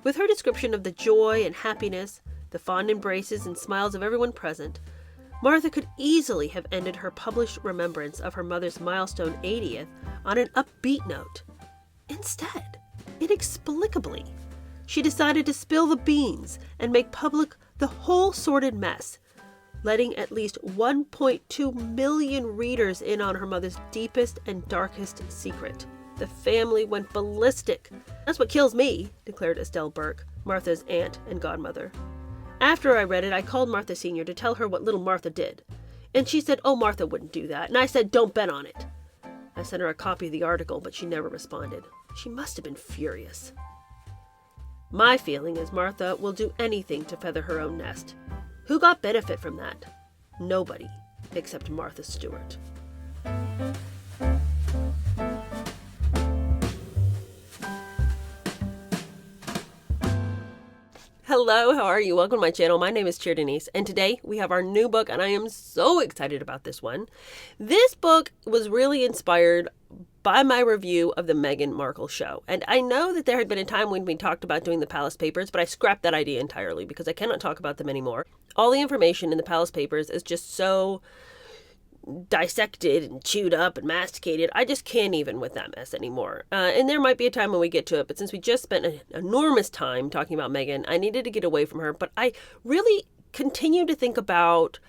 With her description of the joy and happiness, the fond embraces and smiles of everyone present, Martha could easily have ended her published remembrance of her mother's milestone 80th on an upbeat note. Instead, inexplicably, she decided to spill the beans and make public the whole sordid mess, letting at least 1.2 million readers in on her mother's deepest and darkest secret. The family went ballistic. "That's what kills me," declared Estelle Burke, Martha's aunt and godmother. "After I read it, I called Martha Sr. to tell her what little Martha did. And she said, 'Oh, Martha wouldn't do that.' And I said, 'Don't bet on it.' I sent her a copy of the article, but she never responded. She must have been furious. My feeling is Martha will do anything to feather her own nest. Who got benefit from that? Nobody, except Martha Stewart." Hello, how are you? Welcome to my channel. My name is Cheer Denise, and today we have our new book, and I am so excited about this one. This book was really inspired by my review of the Meghan Markle show. And I know that there had been a time when we talked about doing the Palace Papers, but I scrapped that idea entirely because I cannot talk about them anymore. All the information in the Palace Papers is just so dissected and chewed up and masticated. I just can't even with that mess anymore. And there might be a time when we get to it, but since we just spent an enormous time talking about Meghan, I needed to get away from her. But I really continue to think about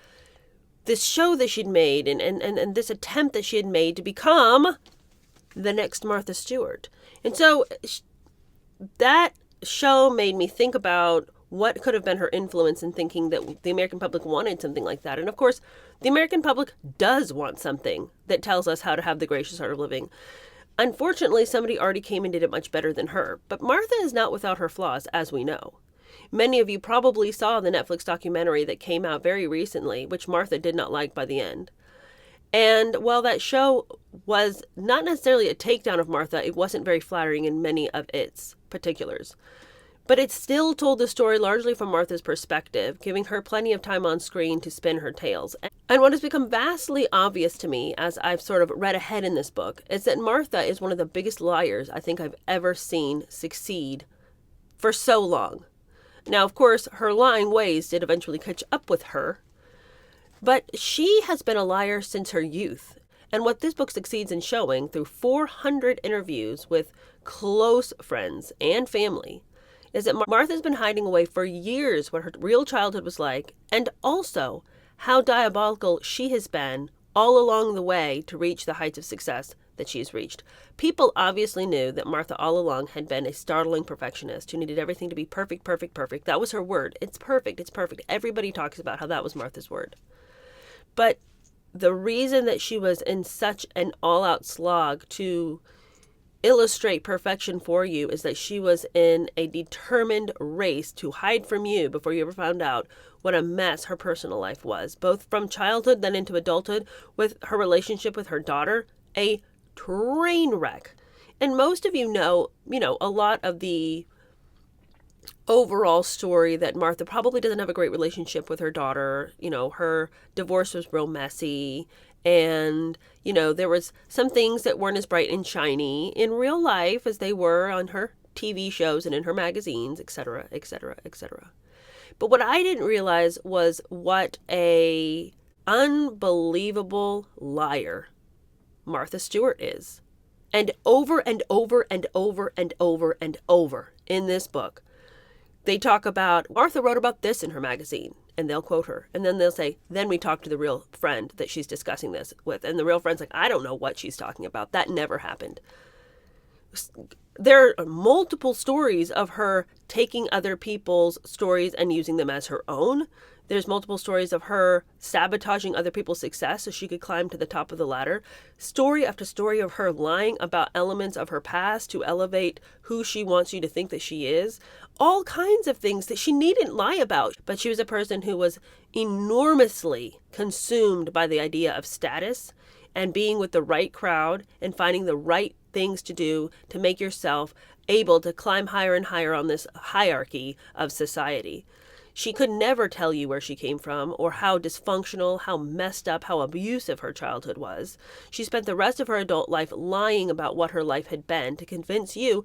this show that she'd made and this attempt that she had made to become the next Martha Stewart. And so that show made me think about what could have been her influence in thinking that the American public wanted something like that. And of course, the American public does want something that tells us how to have the gracious art of living. Unfortunately, somebody already came and did it much better than her. But Martha is not without her flaws, as we know. Many of you probably saw the Netflix documentary that came out very recently, which Martha did not like by the end. And while that show was not necessarily a takedown of Martha, it wasn't very flattering in many of its particulars. But it still told the story largely from Martha's perspective, giving her plenty of time on screen to spin her tales. And what has become vastly obvious to me as I've sort of read ahead in this book is that Martha is one of the biggest liars I think I've ever seen succeed for so long. Now, of course, her lying ways did eventually catch up with her, but she has been a liar since her youth. And what this book succeeds in showing through 400 interviews with close friends and family is that Martha's been hiding away for years what her real childhood was like, and also how diabolical she has been all along the way to reach the heights of success that she's reached. People obviously knew that Martha all along had been a startling perfectionist who needed everything to be perfect, perfect, perfect. That was her word. It's perfect, it's perfect. Everybody talks about how that was Martha's word. But the reason that she was in such an all-out slog to illustrate perfection for you is that she was in a determined race to hide from you before you ever found out what a mess her personal life was, both from childhood then into adulthood, with her relationship with her daughter, a train wreck. And most of you know a lot of the overall story that Martha probably doesn't have a great relationship with her daughter. Her divorce was real messy. And, there was some things that weren't as bright and shiny in real life as they were on her TV shows and in her magazines, etc., etc., etc. But what I didn't realize was what a unbelievable liar Martha Stewart is. And over and over and over and over and over in this book, they talk about, Martha wrote about this in her magazine, and they'll quote her. And then they'll say, then we talked to the real friend that she's discussing this with. And the real friend's like, I don't know what she's talking about. That never happened. There are multiple stories of her taking other people's stories and using them as her own. There's multiple stories of her sabotaging other people's success so she could climb to the top of the ladder. Story after story of her lying about elements of her past to elevate who she wants you to think that she is. All kinds of things that she needn't lie about. But she was a person who was enormously consumed by the idea of status and being with the right crowd and finding the right things to do to make yourself able to climb higher and higher on this hierarchy of society. She could never tell you where she came from or how dysfunctional, how messed up, how abusive her childhood was. She spent the rest of her adult life lying about what her life had been to convince you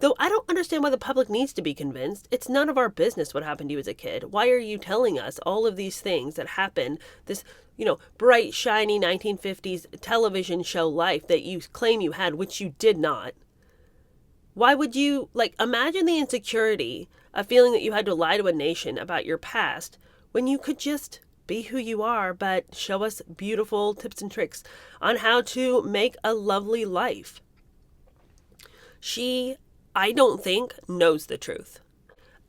Though I don't understand why the public needs to be convinced. It's none of our business what happened to you as a kid. Why are you telling us all of these things that happened, this, bright, shiny 1950s television show life that you claim you had, which you did not? Why would you, imagine the insecurity of feeling that you had to lie to a nation about your past when you could just be who you are, but show us beautiful tips and tricks on how to make a lovely life. She, I don't think, knows the truth.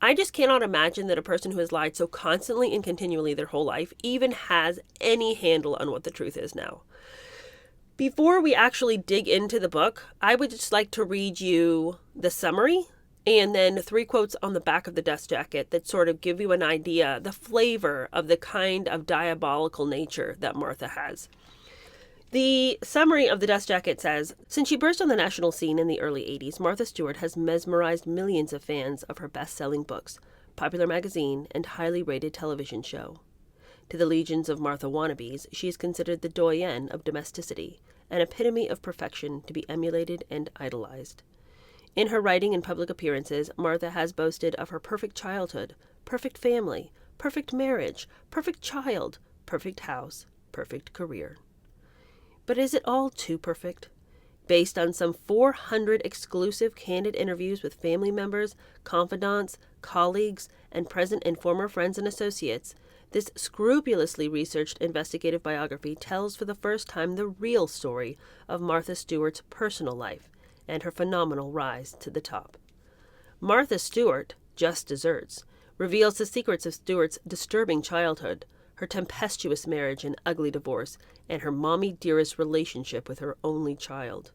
I just cannot imagine that a person who has lied so constantly and continually their whole life even has any handle on what the truth is now. Before we actually dig into the book, I would just like to read you the summary and then 3 quotes on the back of the dust jacket that sort of give you an idea, the flavor of the kind of diabolical nature that Martha has. The summary of the dust jacket says, since she burst on the national scene in the early 80s, Martha Stewart has mesmerized millions of fans of her best-selling books, popular magazine, and highly rated television show. To the legions of Martha wannabes, she is considered the doyenne of domesticity, an epitome of perfection to be emulated and idolized. In her writing and public appearances, Martha has boasted of her perfect childhood, perfect family, perfect marriage, perfect child, perfect house, perfect career. But is it all too perfect? Based on some 400 exclusive candid interviews with family members, confidants, colleagues, and present and former friends and associates, this scrupulously researched investigative biography tells for the first time the real story of Martha Stewart's personal life and her phenomenal rise to the top. Martha Stewart, Just Desserts, reveals the secrets of Stewart's disturbing childhood, her tempestuous marriage and ugly divorce, and her mommy-dearest relationship with her only child.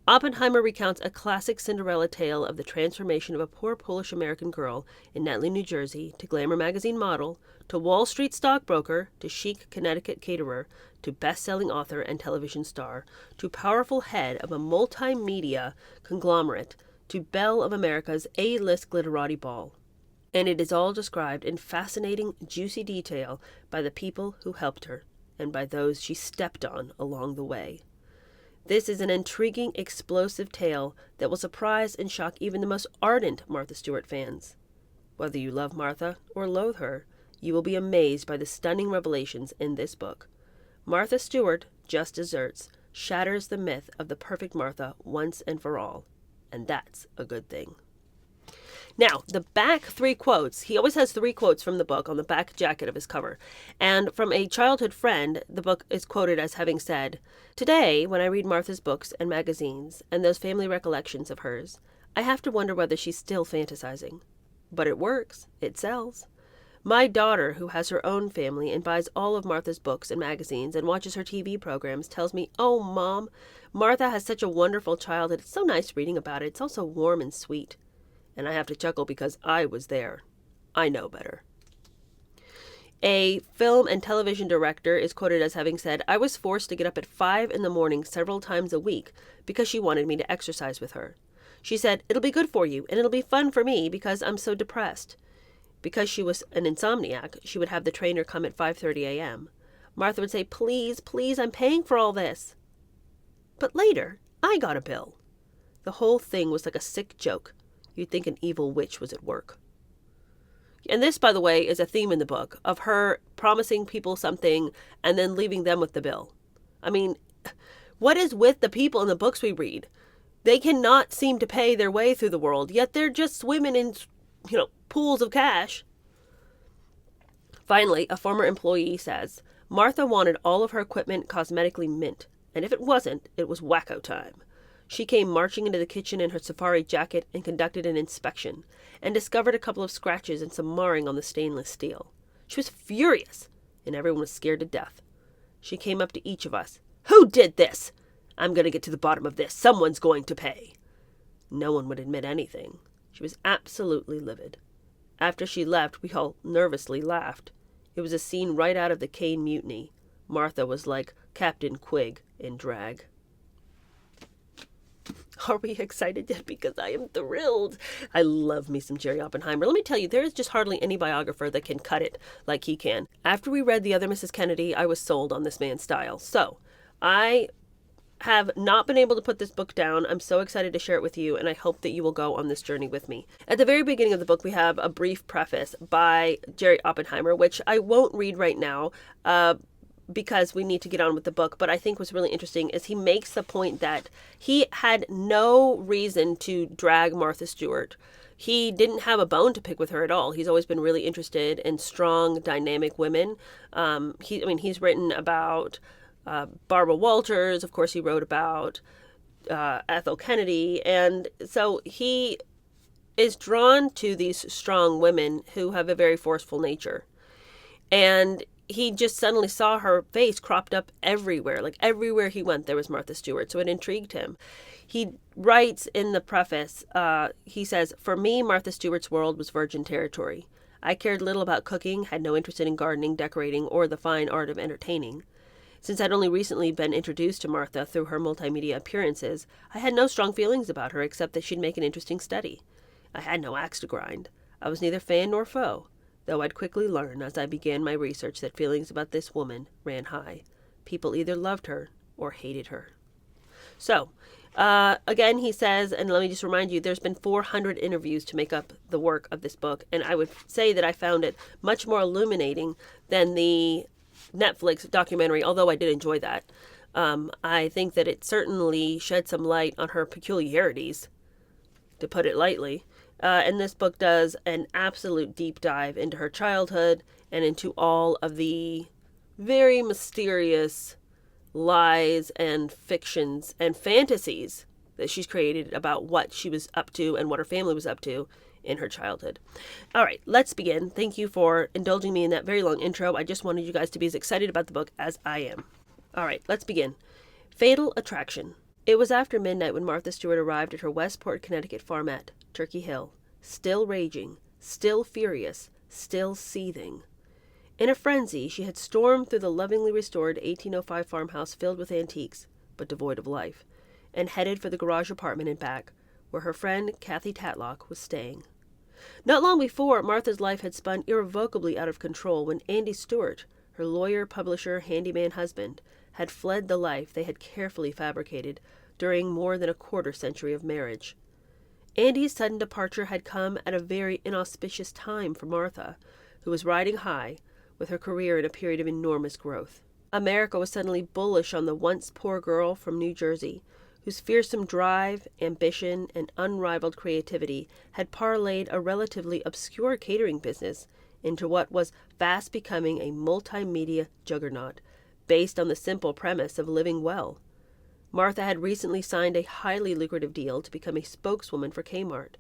Oppenheimer recounts a classic Cinderella tale of the transformation of a poor Polish-American girl in Netley, New Jersey, to Glamour magazine model, to Wall Street stockbroker, to chic Connecticut caterer, to best-selling author and television star, to powerful head of a multimedia conglomerate, to belle of America's A-list glitterati ball. And it is all described in fascinating, juicy detail by the people who helped her and by those she stepped on along the way. This is an intriguing, explosive tale that will surprise and shock even the most ardent Martha Stewart fans. Whether you love Martha or loathe her, you will be amazed by the stunning revelations in this book. Martha Stewart, Just Desserts, shatters the myth of the perfect Martha once and for all, and that's a good thing. Now, the back 3 quotes, he always has 3 quotes from the book on the back jacket of his cover. And from a childhood friend, the book is quoted as having said, "Today, when I read Martha's books and magazines and those family recollections of hers, I have to wonder whether she's still fantasizing. But it works. It sells. My daughter, who has her own family and buys all of Martha's books and magazines and watches her TV programs, tells me, 'Oh, Mom, Martha has such a wonderful childhood. It's so nice reading about it. It's all so warm and sweet.' And I have to chuckle because I was there. I know better." A film and television director is quoted as having said, "I was forced to get up at 5 in the morning several times a week because she wanted me to exercise with her. She said, 'It'll be good for you, and it'll be fun for me because I'm so depressed.' Because she was an insomniac, she would have the trainer come at 5:30 a.m. Martha would say, 'Please, please, I'm paying for all this.' But later, I got a bill. The whole thing was like a sick joke. You'd think an evil witch was at work." And this, by the way, is a theme in the book of her promising people something and then leaving them with the bill. I mean, what is with the people in the books we read? They cannot seem to pay their way through the world, yet they're just swimming in, pools of cash. Finally, a former employee says, "Martha wanted all of her equipment cosmetically mint, and if it wasn't, it was wacko time. She came marching into the kitchen in her safari jacket and conducted an inspection, and discovered a couple of scratches and some marring on the stainless steel. She was furious, and everyone was scared to death. She came up to each of us. 'Who did this? I'm going to get to the bottom of this. Someone's going to pay.' No one would admit anything. She was absolutely livid. After she left, we all nervously laughed. It was a scene right out of the Caine Mutiny. Martha was like Captain Quig in drag." Are we excited yet? Because I am thrilled. I love me some Jerry Oppenheimer. Let me tell you, there is just hardly any biographer that can cut it like he can. After we read The Other Mrs. Kennedy, I was sold on this man's style. So I have not been able to put this book down. I'm so excited to share it with you, and I hope that you will go on this journey with me. At the very beginning of the book, we have a brief preface by Jerry Oppenheimer, which I won't read right now because we need to get on with the book, but I think what's really interesting is he makes the point that he had no reason to drag Martha Stewart. He didn't have a bone to pick with her at all. He's always been really interested in strong, dynamic women. He's written about Barbara Walters. Of course, he wrote about Ethel Kennedy. And so he is drawn to these strong women who have a very forceful nature. And he just suddenly saw her face cropped up everywhere. Like everywhere he went, there was Martha Stewart. So it intrigued him. He writes in the preface, he says, "For me, Martha Stewart's world was virgin territory. I cared little about cooking, had no interest in gardening, decorating, or the fine art of entertaining. Since I'd only recently been introduced to Martha through her multimedia appearances, I had no strong feelings about her except that she'd make an interesting study. I had no axe to grind. I was neither fan nor foe, though I'd quickly learn as I began my research that feelings about this woman ran high. People either loved her or hated her." So, again, he says, and let me just remind you, there's been 400 interviews to make up the work of this book, and I would say that I found it much more illuminating than the Netflix documentary, although I did enjoy that. I think that it certainly shed some light on her peculiarities, to put it lightly. And this book does an absolute deep dive into her childhood and into all of the very mysterious lies and fictions and fantasies that she's created about what she was up to and what her family was up to in her childhood. All right, let's begin. Thank you for indulging me in that very long intro. I just wanted you guys to be as excited about the book as I am. All right, let's begin. Fatal Attraction. It was after midnight when Martha Stewart arrived at her Westport, Connecticut farm at Turkey Hill, still raging, still furious, still seething. In a frenzy, she had stormed through the lovingly restored 1805 farmhouse filled with antiques, but devoid of life, and headed for the garage apartment and back, where her friend Kathy Tatlock was staying. Not long before, Martha's life had spun irrevocably out of control when Andy Stewart, her lawyer, publisher, handyman husband, had fled the life they had carefully fabricated during more than a quarter-century of marriage. Andy's sudden departure had come at a very inauspicious time for Martha, who was riding high, with her career in a period of enormous growth. America was suddenly bullish on the once poor girl from New Jersey, whose fearsome drive, ambition, and unrivaled creativity had parlayed a relatively obscure catering business into what was fast becoming a multimedia juggernaut, based on the simple premise of living well. Martha had recently signed a highly lucrative deal to become a spokeswoman for Kmart.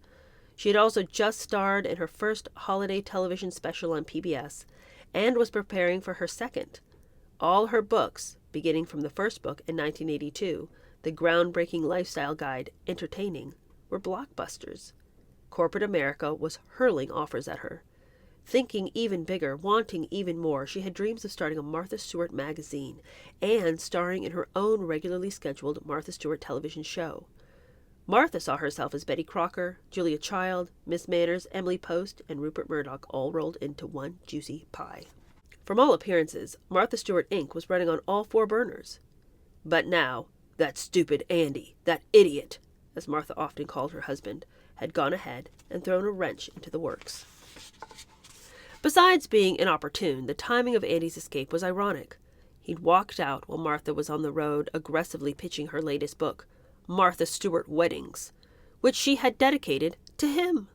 She had also just starred in her first holiday television special on PBS, and was preparing for her second. All her books, beginning from the first book in 1982, the groundbreaking lifestyle guide, Entertaining, were blockbusters. Corporate America was hurling offers at her. Thinking even bigger, wanting even more, she had dreams of starting a Martha Stewart magazine and starring in her own regularly scheduled Martha Stewart television show. Martha saw herself as Betty Crocker, Julia Child, Miss Manners, Emily Post, and Rupert Murdoch all rolled into one juicy pie. From all appearances, Martha Stewart Inc. was running on all four burners. But now, that stupid Andy, that idiot, as Martha often called her husband, had gone ahead and thrown a wrench into the works. Besides being inopportune, the timing of Andy's escape was ironic. He'd walked out while Martha was on the road aggressively pitching her latest book, Martha Stewart Weddings, which she had dedicated to him.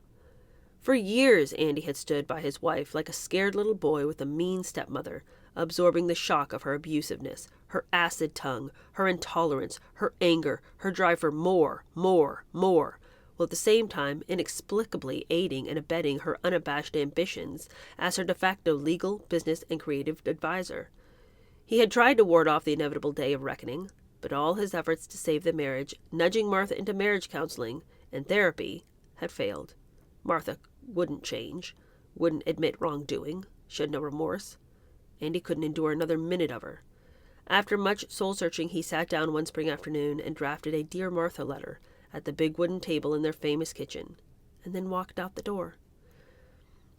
For years, Andy had stood by his wife like a scared little boy with a mean stepmother, absorbing the shock of her abusiveness, her acid tongue, her intolerance, her anger, her drive for more, while at the same time inexplicably aiding and abetting her unabashed ambitions as her de facto legal, business, and creative advisor. He had tried to ward off the inevitable day of reckoning, but all his efforts to save the marriage, nudging Martha into marriage counseling and therapy, had failed. Martha wouldn't change, wouldn't admit wrongdoing, showed no remorse. Andy couldn't endure another minute of her. After much soul-searching, he sat down one spring afternoon and drafted a Dear Martha letter at the big wooden table in their famous kitchen, and then walked out the door.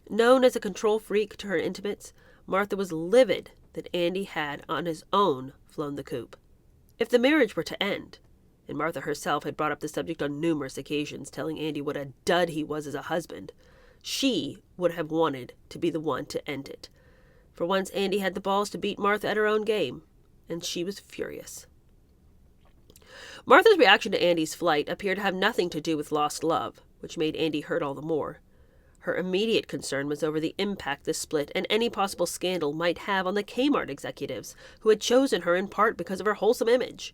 Known as a control freak to her intimates, Martha was livid that Andy had, on his own, flown the coop. If the marriage were to end, and Martha herself had brought up the subject on numerous occasions, telling Andy what a dud he was as a husband, she would have wanted to be the one to end it. For once, Andy had the balls to beat Martha at her own game, and she was furious. Martha's reaction to Andy's flight appeared to have nothing to do with lost love, which made Andy hurt all the more. Her immediate concern was over the impact this split and any possible scandal might have on the Kmart executives, who had chosen her in part because of her wholesome image.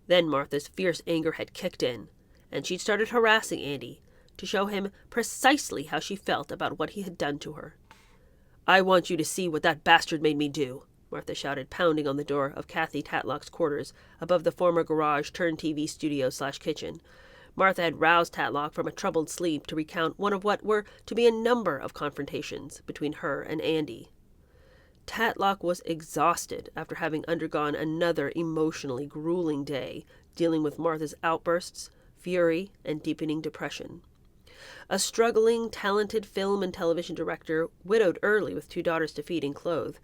Then Martha's fierce anger had kicked in, and she'd started harassing Andy to show him precisely how she felt about what he had done to her. "I want you to see what that bastard made me do," Martha shouted, pounding on the door of Kathy Tatlock's quarters above the former garage turned TV studio/kitchen. Martha had roused Tatlock from a troubled sleep to recount one of what were to be a number of confrontations between her and Andy. Tatlock was exhausted after having undergone another emotionally grueling day dealing with Martha's outbursts, fury, and deepening depression. A struggling, talented film and television director, widowed early with 2 daughters to feed and clothe,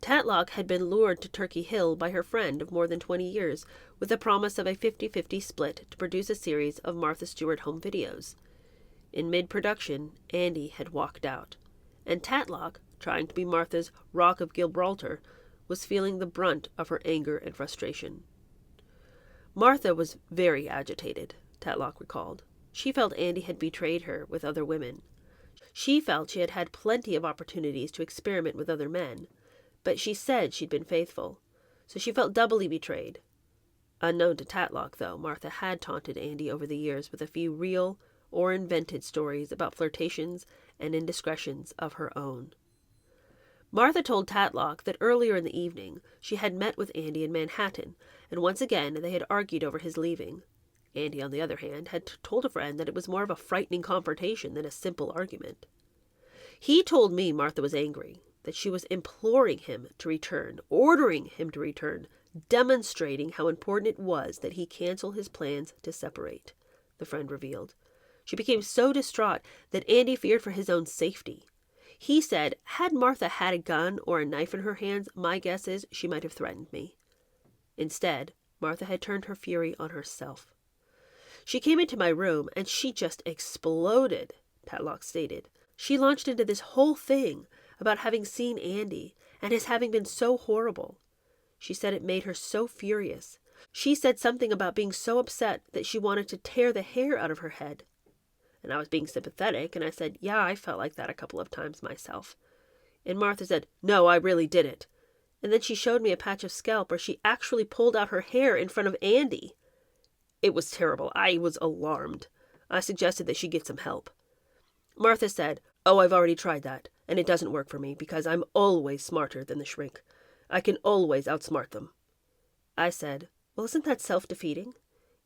Tatlock had been lured to Turkey Hill by her friend of more than 20 years with the promise of a 50-50 split to produce a series of Martha Stewart home videos. In mid-production, Andy had walked out, and Tatlock, trying to be Martha's Rock of Gibraltar, was feeling the brunt of her anger and frustration. Martha was very agitated, Tatlock recalled. She felt Andy had betrayed her with other women. She felt she had had plenty of opportunities to experiment with other men, but she said she'd been faithful, so she felt doubly betrayed. Unknown to Tatlock, though, Martha had taunted Andy over the years with a few real or invented stories about flirtations and indiscretions of her own. Martha told Tatlock that earlier in the evening she had met with Andy in Manhattan, and once again they had argued over his leaving. Andy, on the other hand, had told a friend that it was more of a frightening confrontation than a simple argument. He told me Martha was angry, that she was imploring him to return, ordering him to return, demonstrating how important it was that he cancel his plans to separate, the friend revealed. She became so distraught that Andy feared for his own safety. He said, had Martha had a gun or a knife in her hands, my guess is she might have threatened me. Instead, Martha had turned her fury on herself. She came into my room and she just exploded, Tatlock stated. She launched into this whole thing about having seen Andy and his having been so horrible. She said it made her so furious. She said something about being so upset that she wanted to tear the hair out of her head. And I was being sympathetic, and I said, yeah, I felt like that a couple of times myself. And Martha said, no, I really did it. And then she showed me a patch of scalp where she actually pulled out her hair in front of Andy. It was terrible. I was alarmed. I suggested that she get some help. Martha said, oh, I've already tried that, and it doesn't work for me because I'm always smarter than the shrink. I can always outsmart them. I said, well, isn't that self-defeating?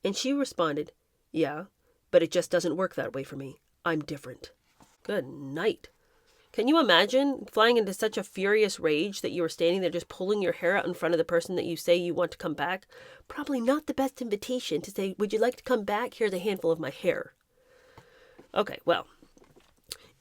And she responded, yeah, but it just doesn't work that way for me. I'm different. Good night. Can you imagine flying into such a furious rage that you were standing there just pulling your hair out in front of the person that you say you want to come back? Probably not the best invitation to say, would you like to come back? Here's a handful of my hair. Okay, well,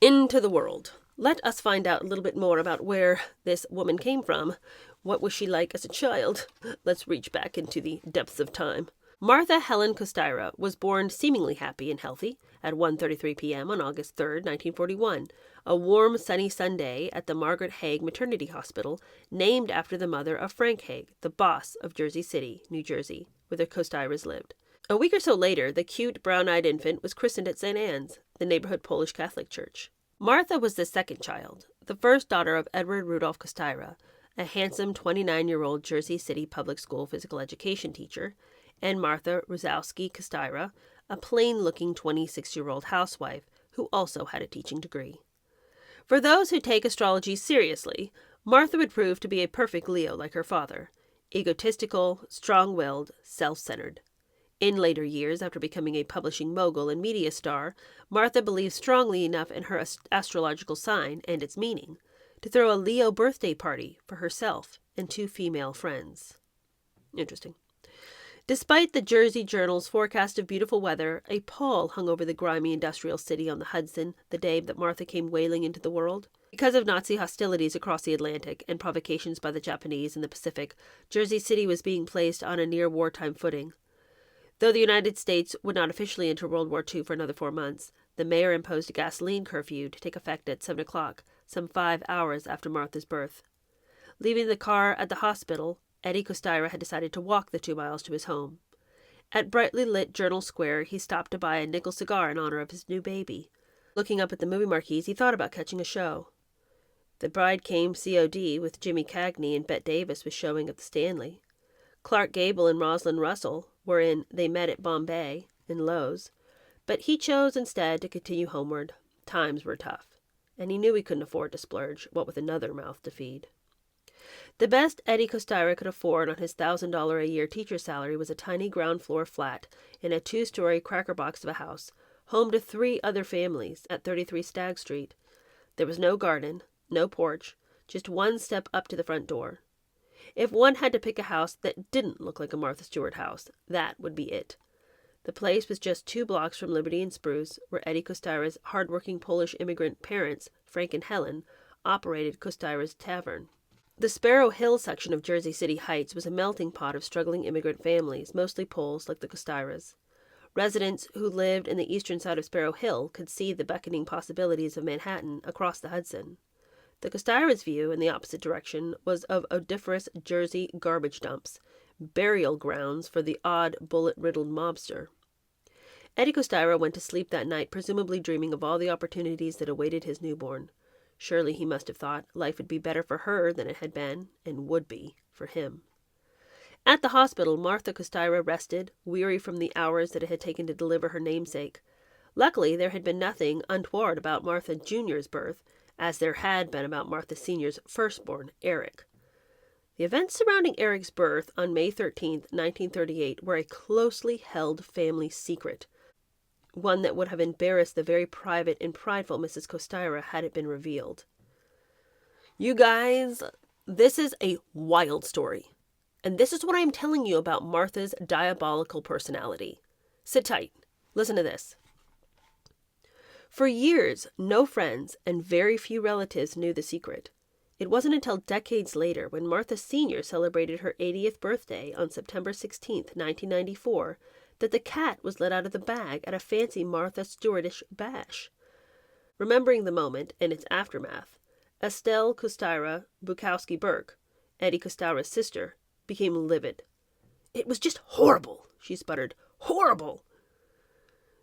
into the world. Let us find out a little bit more about where this woman came from. What was she like as a child? Let's reach back into the depths of time. Martha Helen Kostyra was born seemingly happy and healthy at 1:33 p.m. on August 3, 1941, a warm, sunny Sunday at the Margaret Haig Maternity Hospital, named after the mother of Frank Haig, the boss of Jersey City, New Jersey, where the Kostyras lived. A week or so later, the cute, brown-eyed infant was christened at St. Anne's, the neighborhood Polish Catholic church. Martha was the second child, the first daughter of Edward Rudolph Kostyra, a handsome 29-year-old Jersey City public school physical education teacher, and Martha Rosowski Kostyra, a plain-looking 26-year-old housewife who also had a teaching degree. For those who take astrology seriously, Martha would prove to be a perfect Leo like her father, egotistical, strong-willed, self-centered. In later years, after becoming a publishing mogul and media star, Martha believed strongly enough in her astrological sign and its meaning to throw a Leo birthday party for herself and 2 female friends. Interesting. Despite the Jersey Journal's forecast of beautiful weather, a pall hung over the grimy industrial city on the Hudson the day that Martha came wailing into the world. Because of Nazi hostilities across the Atlantic and provocations by the Japanese in the Pacific, Jersey City was being placed on a near wartime footing. Though the United States would not officially enter World War II for another 4 months, the mayor imposed a gasoline curfew to take effect at 7 o'clock, some 5 hours after Martha's birth. Leaving the car at the hospital, Eddie Costira had decided to walk the 2 miles to his home. At brightly lit Journal Square, he stopped to buy a nickel cigar in honor of his new baby. Looking up at the movie marquees, he thought about catching a show. The Bride Came COD with Jimmy Cagney and Bette Davis was showing at the Stanley. Clark Gable and Rosalind Russell were in They Met at Bombay in Lowe's, but he chose instead to continue homeward. Times were tough, and he knew he couldn't afford to splurge, what with another mouth to feed. The best Eddie Costira could afford on his $1,000 a year teacher salary was a tiny ground-floor flat in a 2-story cracker box of a house, home to 3 other families at 33 Stagg Street. There was no garden, no porch, just 1 step up to the front door. If one had to pick a house that didn't look like a Martha Stewart house, that would be it. The place was just 2 blocks from Liberty and Spruce, where Eddie Costira's hard-working Polish immigrant parents, Frank and Helen, operated Costira's Tavern. The Sparrow Hill section of Jersey City Heights was a melting pot of struggling immigrant families, mostly Poles like the Costiras. Residents who lived in the eastern side of Sparrow Hill could see the beckoning possibilities of Manhattan across the Hudson. The Costiras' view, in the opposite direction, was of odoriferous Jersey garbage dumps, burial grounds for the odd, bullet-riddled mobster. Eddie Costira went to sleep that night, presumably dreaming of all the opportunities that awaited his newborn. Surely, he must have thought, life would be better for her than it had been, and would be, for him. At the hospital, Martha Costira rested, weary from the hours that it had taken to deliver her namesake. Luckily, there had been nothing untoward about Martha Jr.'s birth, as there had been about Martha Sr.'s firstborn, Eric. The events surrounding Eric's birth on May 13, 1938, were a closely held family secret, one that would have embarrassed the very private and prideful Mrs. Costira had it been revealed. You guys, this is a wild story, and this is what I am telling you about Martha's diabolical personality. Sit tight. Listen to this. For years, no friends and very few relatives knew the secret. It wasn't until decades later, when Martha Sr. celebrated her 80th birthday on September 16, 1994, that the cat was let out of the bag at a fancy Martha Stewartish bash. Remembering the moment and its aftermath, Estelle Costira Bukowski-Burke, Eddie Costira's sister, became livid. "It was just horrible," she sputtered. "Horrible!"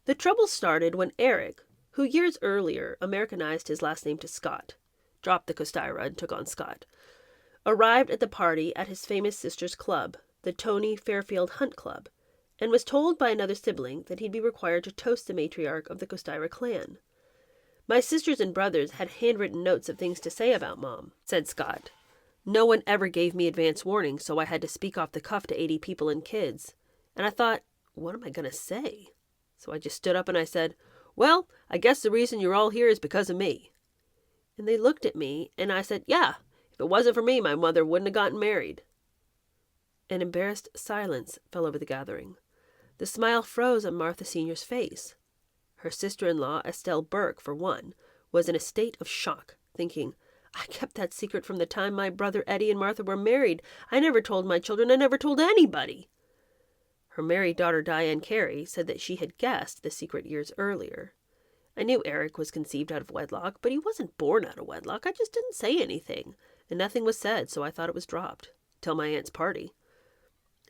The trouble started when Eric, who years earlier Americanized his last name to Scott, dropped the Costira and took on Scott, arrived at the party at his famous sister's club, the Tony Fairfield Hunt Club, and was told by another sibling that he'd be required to toast the matriarch of the Costira clan. "My sisters and brothers had handwritten notes of things to say about Mom," said Scott. "No one ever gave me advance warning, so I had to speak off the cuff to 80 people and kids. And I thought, what am I going to say? So I just stood up and I said, 'Well, I guess the reason you're all here is because of me.' And they looked at me, and I said, 'Yeah, if it wasn't for me, my mother wouldn't have gotten married.'" An embarrassed silence fell over the gathering. The smile froze on Martha Sr.'s face. Her sister-in-law, Estelle Burke, for one, was in a state of shock, thinking, "I kept that secret from the time my brother Eddie and Martha were married. I never told my children. I never told anybody." Her married daughter, Diane Carey, said that she had guessed the secret years earlier. "I knew Eric was conceived out of wedlock, but he wasn't born out of wedlock. I just didn't say anything, and nothing was said, so I thought it was dropped. Till my aunt's party."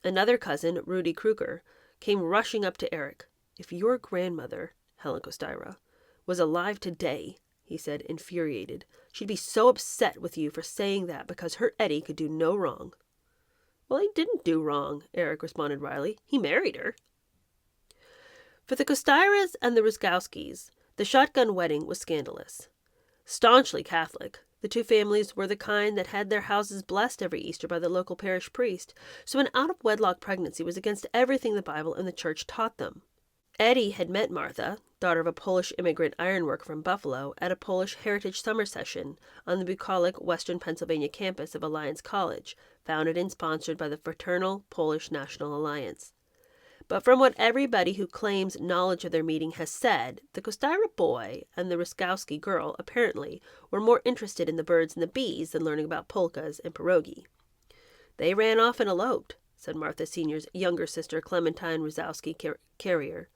Another cousin, Rudy Kruger, came rushing up to Eric. "If your grandmother, Helen Costira, was alive today," he said, infuriated, "she'd be so upset with you for saying that because her Eddie could do no wrong." "Well, he didn't do wrong," Eric responded wryly. "He married her." For the Costiras and the Ruskowskis, the shotgun wedding was scandalous. Staunchly Catholic, the two families were the kind that had their houses blessed every Easter by the local parish priest, so an out-of-wedlock pregnancy was against everything the Bible and the church taught them. Eddie had met Martha, daughter of a Polish immigrant ironworker from Buffalo, at a Polish Heritage Summer Session on the bucolic Western Pennsylvania campus of Alliance College, founded and sponsored by the Fraternal Polish National Alliance. But from what everybody who claims knowledge of their meeting has said, the Kostira boy and the Ruskowski girl apparently were more interested in the birds and the bees than learning about polkas and pierogi. They ran off and eloped, said Martha Sr.'s younger sister, Clementine Ruskowski Carrier.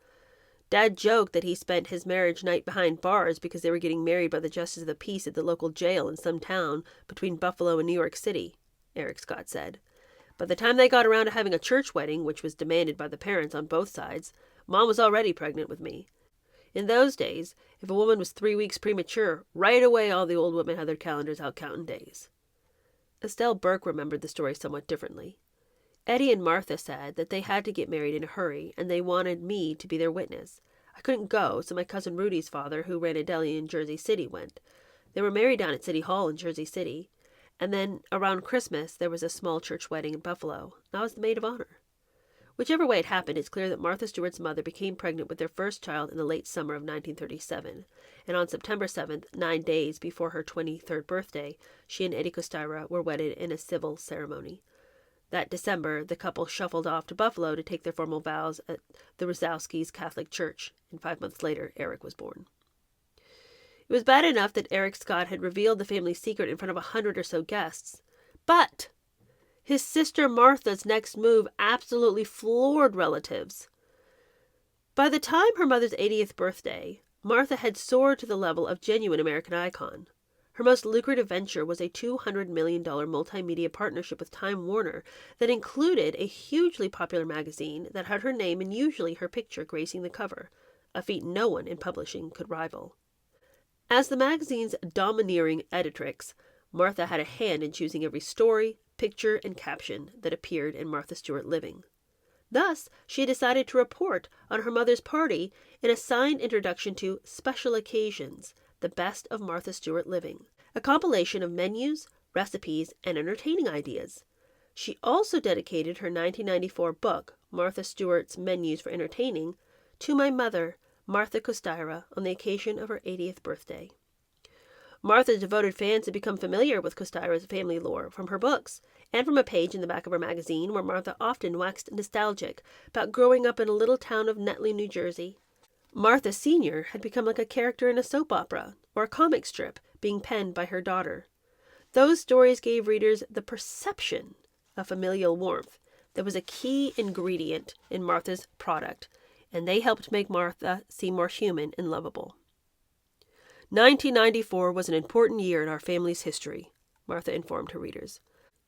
Dad joked that he spent his marriage night behind bars because they were getting married by the justice of the peace at the local jail in some town between Buffalo and New York City, Eric Scott said. By the time they got around to having a church wedding, which was demanded by the parents on both sides, Mom was already pregnant with me. In those days, if a woman was 3 weeks premature, right away all the old women had their calendars out counting days. Estelle Burke remembered the story somewhat differently. Eddie and Martha said that they had to get married in a hurry, and they wanted me to be their witness. I couldn't go, so my cousin Rudy's father, who ran a deli in Jersey City, went. They were married down at City Hall in Jersey City. And then, around Christmas, there was a small church wedding in Buffalo. I was the maid of honor. Whichever way it happened, it's clear that Martha Stewart's mother became pregnant with their first child in the late summer of 1937. And on September 7th, 9 days before her 23rd birthday, she and Eddie Kostira were wedded in a civil ceremony. That December, the couple shuffled off to Buffalo to take their formal vows at the Ruskowskis' Catholic Church, and 5 months later, Eric was born. It was bad enough that Eric Scott had revealed the family secret in front of 100 or so guests. But his sister Martha's next move absolutely floored relatives. By the time her mother's 80th birthday, Martha had soared to the level of genuine American icon. Her most lucrative venture was a $200 million multimedia partnership with Time Warner that included a hugely popular magazine that had her name and usually her picture gracing the cover, a feat no one in publishing could rival. As the magazine's domineering editrix, Martha had a hand in choosing every story, picture, and caption that appeared in Martha Stewart Living. Thus, she decided to report on her mother's party in a signed introduction to Special Occasions, the Best of Martha Stewart Living, a compilation of menus, recipes, and entertaining ideas. She also dedicated her 1994 book, Martha Stewart's Menus for Entertaining, to my mother, Martha Kostira, on the occasion of her 80th birthday. Martha's devoted fans had become familiar with Kostira's family lore from her books, and from a page in the back of her magazine where Martha often waxed nostalgic about growing up in a little town of Netley, New Jersey. Martha Sr. had become like a character in a soap opera or a comic strip being penned by her daughter. Those stories gave readers the perception of familial warmth that was a key ingredient in Martha's product, and they helped make Martha seem more human and lovable. 1994 was an important year in our family's history, Martha informed her readers.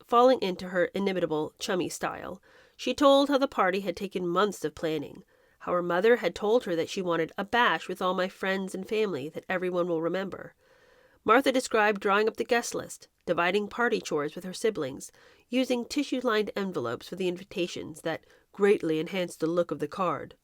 Falling into her inimitable, chummy style, she told how the party had taken months of planning, how her mother had told her that she wanted a bash with all my friends and family that everyone will remember. Martha described drawing up the guest list, dividing party chores with her siblings, using tissue-lined envelopes for the invitations that greatly enhanced the look of the card,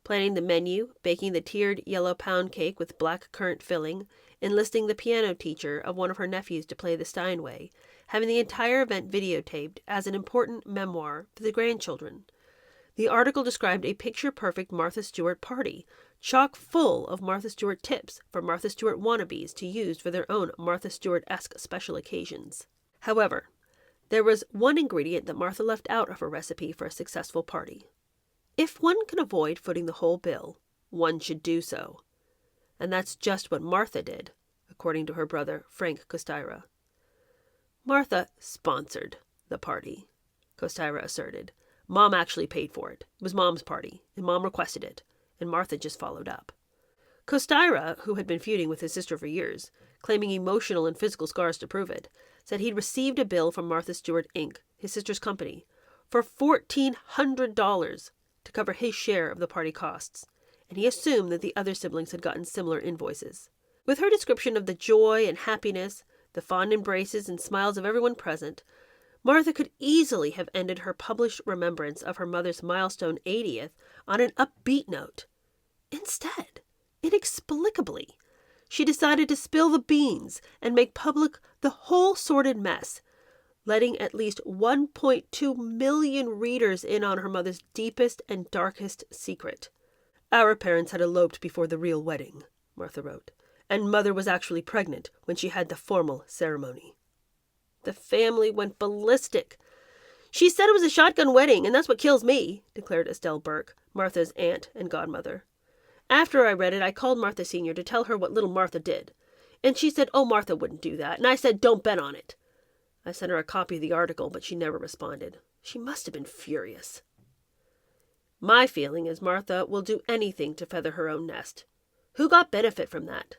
planning the menu, baking the tiered yellow pound cake with black currant filling, enlisting the piano teacher of one of her nephews to play the Steinway, having the entire event videotaped as an important memoir for the grandchildren. The article described a picture-perfect Martha Stewart party, chock full of Martha Stewart tips for Martha Stewart wannabes to use for their own Martha Stewart-esque special occasions. However, there was one ingredient that Martha left out of her recipe for a successful party. If one can avoid footing the whole bill, one should do so. And that's just what Martha did, according to her brother Frank Kostira. Martha sponsored the party, Kostira asserted. Mom actually paid for it. It was Mom's party, and Mom requested it, and Martha just followed up. Kostira, who had been feuding with his sister for years, claiming emotional and physical scars to prove it, said he'd received a bill from Martha Stewart, Inc., his sister's company, for $1,400 to cover his share of the party costs, and he assumed that the other siblings had gotten similar invoices. With her description of the joy and happiness, the fond embraces and smiles of everyone present, Martha could easily have ended her published remembrance of her mother's milestone 80th on an upbeat note. Instead, inexplicably, she decided to spill the beans and make public the whole sordid mess, letting at least 1.2 million readers in on her mother's deepest and darkest secret. Our parents had eloped before the real wedding, Martha wrote, and Mother was actually pregnant when she had the formal ceremony. The family went ballistic. She said it was a shotgun wedding, and that's what kills me, declared Estelle Burke, Martha's aunt and godmother. After I read it, I called Martha Sr. to tell her what little Martha did. And she said, oh, Martha wouldn't do that. And I said, don't bet on it. I sent her a copy of the article, but she never responded. She must have been furious. My feeling is Martha will do anything to feather her own nest. Who got benefit from that?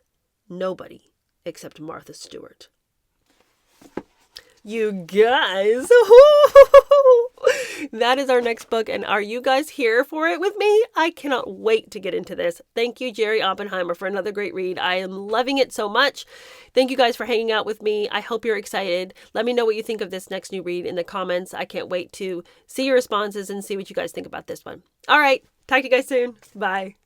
Nobody, except Martha Stewart. You guys, that is our next book, and are you guys here for it with me? I cannot wait to get into this. Thank you, Jerry Oppenheimer, for another great read. I am loving it so much. Thank you guys for hanging out with me. I hope you're excited. Let me know what you think of this next new read in the comments. I can't wait to see your responses and see what you guys think about this one. All right, talk to you guys soon. Bye.